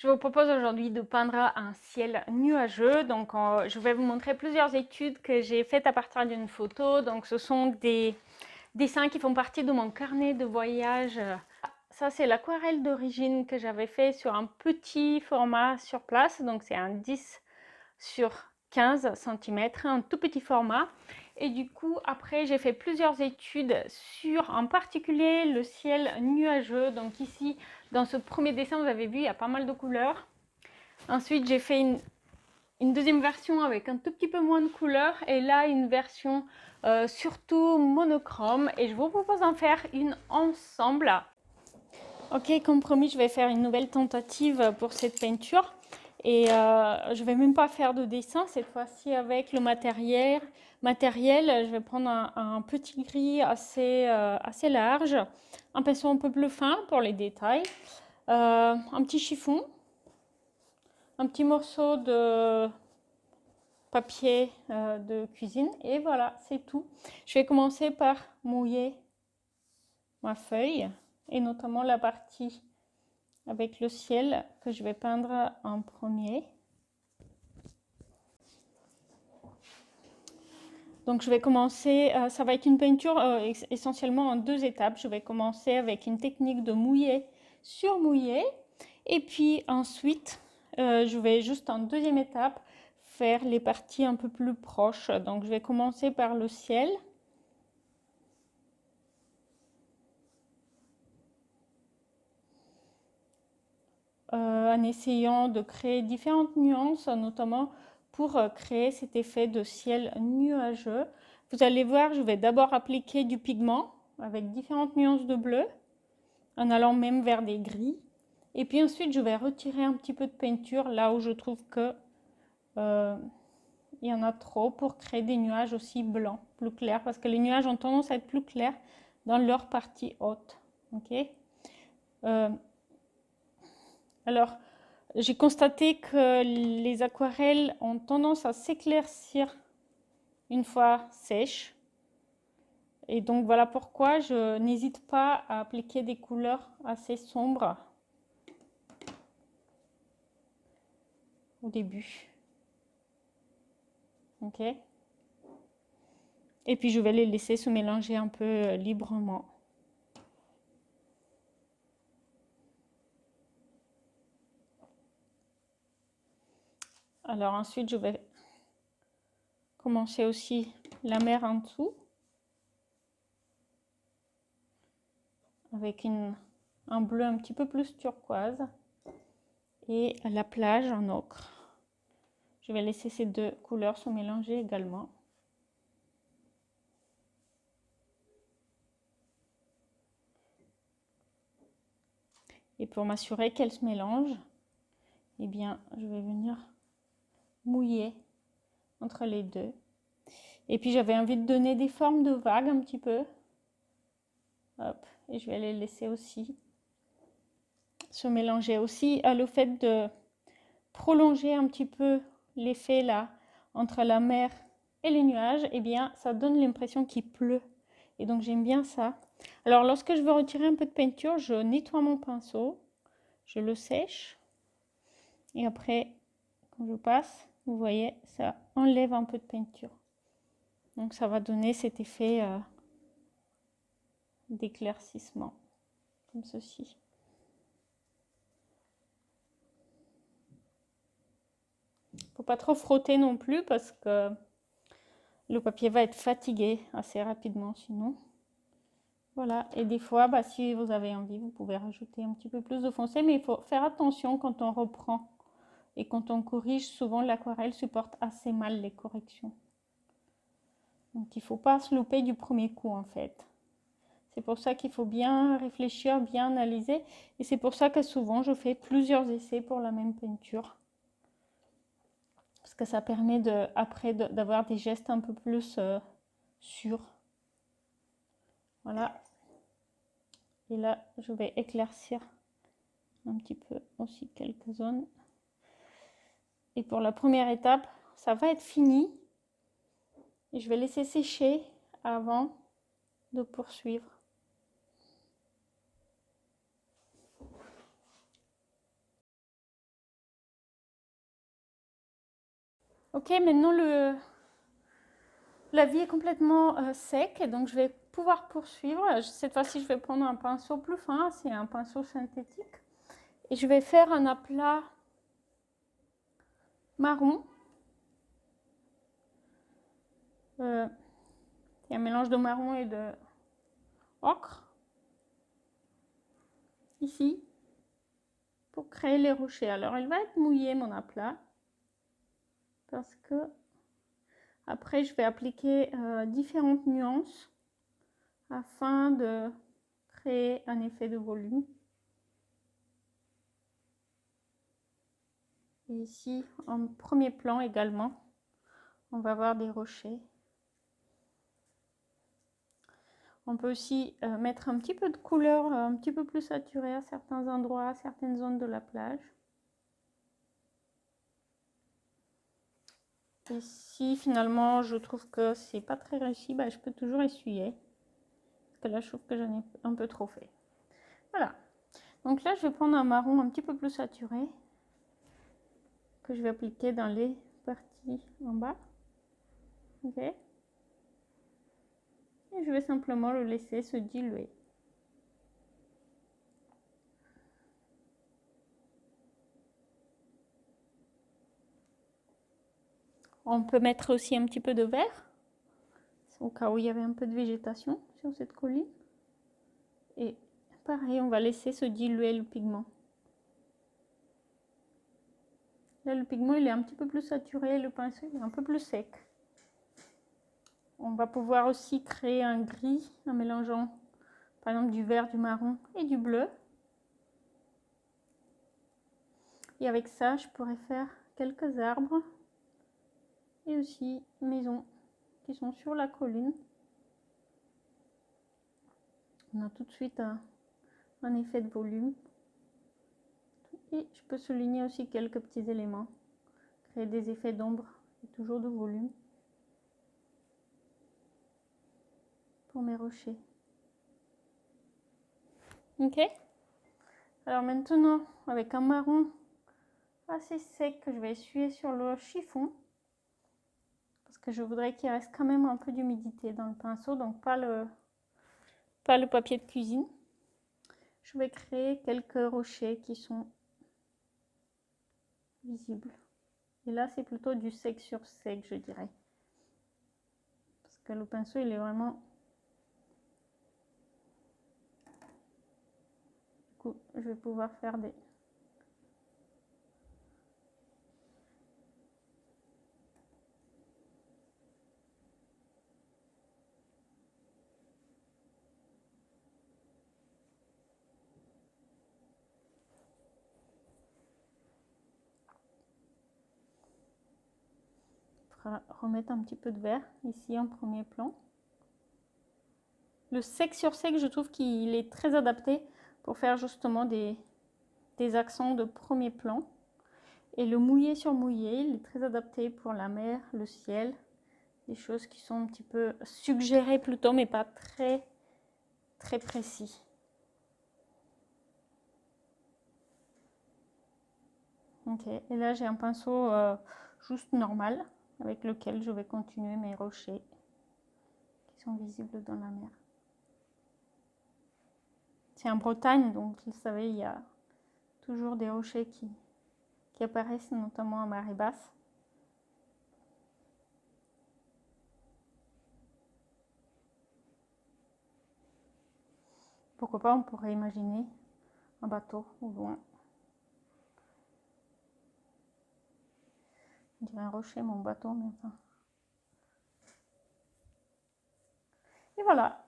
Je vous propose aujourd'hui de peindre un ciel nuageux. Donc, je vais vous montrer plusieurs études que j'ai faites à partir d'une photo. Donc, ce sont des dessins qui font partie de mon carnet de voyage. Ça, c'est l'aquarelle d'origine que j'avais fait sur un petit format sur place. Donc, c'est un 10 sur 15 cm, un tout petit format. Et du coup, après, j'ai fait plusieurs études sur, en particulier, le ciel nuageux. Donc ici, dans ce premier dessin, vous avez vu, il y a pas mal de couleurs. Ensuite, j'ai fait une deuxième version avec un tout petit peu moins de couleurs. Et là, une version surtout monochrome. Et je vous propose d'en faire une ensemble. Ok, comme promis, je vais faire une nouvelle tentative pour cette peinture. Et je vais même pas faire de dessin cette fois-ci avec le matériel. Je vais prendre un petit gris assez large, un pinceau un peu plus fin pour les détails, un petit chiffon, un petit morceau de papier de cuisine et voilà, c'est tout. Je vais commencer par mouiller ma feuille et notamment la partie avec le ciel que je vais peindre en premier. Donc je vais commencer, ça va être une peinture essentiellement en deux étapes. Je vais commencer avec une technique de mouiller sur mouiller et puis ensuite je vais juste en deuxième étape faire les parties un peu plus proches. Donc je vais commencer par le ciel. En essayant de créer différentes nuances, notamment pour créer cet effet de ciel nuageux. Vous allez voir, je vais d'abord appliquer du pigment avec différentes nuances de bleu, en allant même vers des gris. Et puis ensuite, je vais retirer un petit peu de peinture là où je trouve que il y en a trop pour créer des nuages aussi blancs, plus clairs, parce que les nuages ont tendance à être plus clairs dans leur partie haute. Ok. Alors, j'ai constaté que les aquarelles ont tendance à s'éclaircir une fois sèches. Et donc voilà pourquoi je n'hésite pas à appliquer des couleurs assez sombres au début. Ok. Et puis je vais les laisser se mélanger un peu librement. Alors ensuite, je vais commencer aussi la mer en dessous avec un bleu un petit peu plus turquoise et la plage en ocre. Je vais laisser ces deux couleurs se mélanger également. Et pour m'assurer qu'elles se mélangent, eh bien, je vais venir mouiller entre les deux. Et puis j'avais envie de donner des formes de vagues un petit peu. Hop, et je vais les laisser aussi se mélanger. Aussi, le fait de prolonger un petit peu l'effet là entre la mer et les nuages, eh bien, ça donne l'impression qu'il pleut. Et donc j'aime bien ça. Alors lorsque je veux retirer un peu de peinture, je nettoie mon pinceau, je le sèche. Et après, quand je passe, vous voyez, ça enlève un peu de peinture. Donc ça va donner cet effet d'éclaircissement, comme ceci. Il ne faut pas trop frotter non plus parce que le papier va être fatigué assez rapidement sinon. Voilà, et des fois, si vous avez envie, vous pouvez rajouter un petit peu plus de foncé, mais il faut faire attention quand on reprend et quand on corrige. Souvent, l'aquarelle supporte assez mal les corrections. Donc, il ne faut pas se louper du premier coup, en fait. C'est pour ça qu'il faut bien réfléchir, bien analyser. Et c'est pour ça que souvent, je fais plusieurs essais pour la même peinture. Parce que ça permet après d'avoir des gestes un peu plus sûrs. Voilà. Et là, je vais éclaircir un petit peu aussi quelques zones. Et pour la première étape, ça va être fini. Et je vais laisser sécher avant de poursuivre. Ok, maintenant la vie est complètement sec, et donc je vais pouvoir poursuivre. Cette fois-ci, je vais prendre un pinceau plus fin, c'est un pinceau synthétique. Et je vais faire un aplat marron. C'est un mélange de marron et de ocre. Ici, pour créer les rochers. Alors, il va être mouillé mon aplat, parce que après, je vais appliquer différentes nuances afin de créer un effet de volume. Et ici, en premier plan également, on va avoir des rochers. On peut aussi mettre un petit peu de couleur un petit peu plus saturée à certains endroits, à certaines zones de la plage. Et si finalement je trouve que c'est pas très réussi, bah, je peux toujours essuyer. Parce que là, je trouve que j'en ai un peu trop fait. Voilà. Donc là, je vais prendre un marron un petit peu plus saturé, que je vais appliquer dans les parties en bas. Ok. Et je vais simplement le laisser se diluer. On peut mettre aussi un petit peu de vert, au cas où il y avait un peu de végétation sur cette colline. Et pareil, on va laisser se diluer le pigment. Là, le pigment, il est un petit peu plus saturé, le pinceau il est un peu plus sec. On va pouvoir aussi créer un gris en mélangeant, par exemple, du vert, du marron et du bleu. Et avec ça, je pourrais faire quelques arbres et aussi maisons qui sont sur la colline. On a tout de suite un effet de volume. Et je peux souligner aussi quelques petits éléments, créer des effets d'ombre et toujours de volume pour mes rochers. Ok. Alors maintenant, avec un marron assez sec que je vais essuyer sur le chiffon, parce que je voudrais qu'il reste quand même un peu d'humidité dans le pinceau, donc pas le papier de cuisine. Je vais créer quelques rochers qui sont visibles. Et là, c'est plutôt du sec sur sec, je dirais. Parce que le pinceau, il est vraiment... Du coup, je vais pouvoir faire des... remettre un petit peu de vert ici en premier plan. Le sec sur sec, je trouve qu'il est très adapté pour faire justement des accents de premier plan. Et le mouillé sur mouillé, il est très adapté pour la mer, le ciel, des choses qui sont un petit peu suggérées plutôt, mais pas très précis. Ok, et là j'ai un pinceau juste normal avec lequel je vais continuer mes rochers qui sont visibles dans la mer. C'est en Bretagne, donc vous savez, il y a toujours des rochers qui apparaissent, notamment à marée basse. Pourquoi pas, on pourrait imaginer un bateau au loin. On dirait un rocher, mon bateau, mais enfin. Et voilà.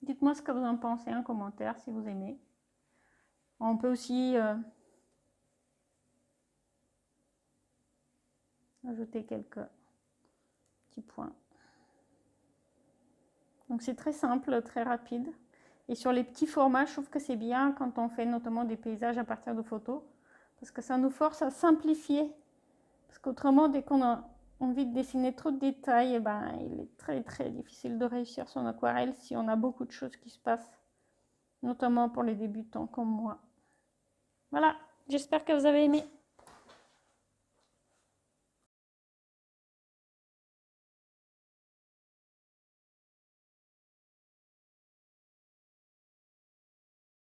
Dites-moi ce que vous en pensez en commentaire si vous aimez. On peut aussi ajouter quelques petits points. Donc c'est très simple, très rapide. Et sur les petits formats, je trouve que c'est bien quand on fait notamment des paysages à partir de photos, parce que ça nous force à simplifier. Parce qu'autrement, dès qu'on a envie de dessiner trop de détails, eh ben, il est très difficile de réussir son aquarelle si on a beaucoup de choses qui se passent, notamment pour les débutants comme moi. Voilà, j'espère que vous avez aimé.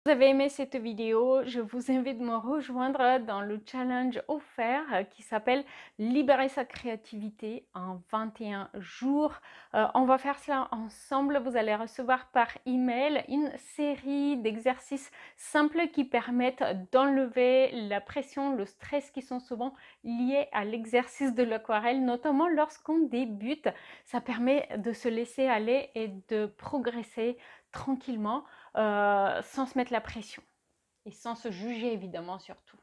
Vous avez aimé cette vidéo, je vous invite à me rejoindre dans le challenge offert qui s'appelle Libérer sa créativité en 21 jours. On va faire cela ensemble. Vous allez recevoir par email une série d'exercices simples qui permettent d'enlever la pression, le stress qui sont souvent liés à l'exercice de l'aquarelle, notamment lorsqu'on débute. Ça permet de se laisser aller et de progresser tranquillement sans se mettre la pression et sans se juger évidemment surtout.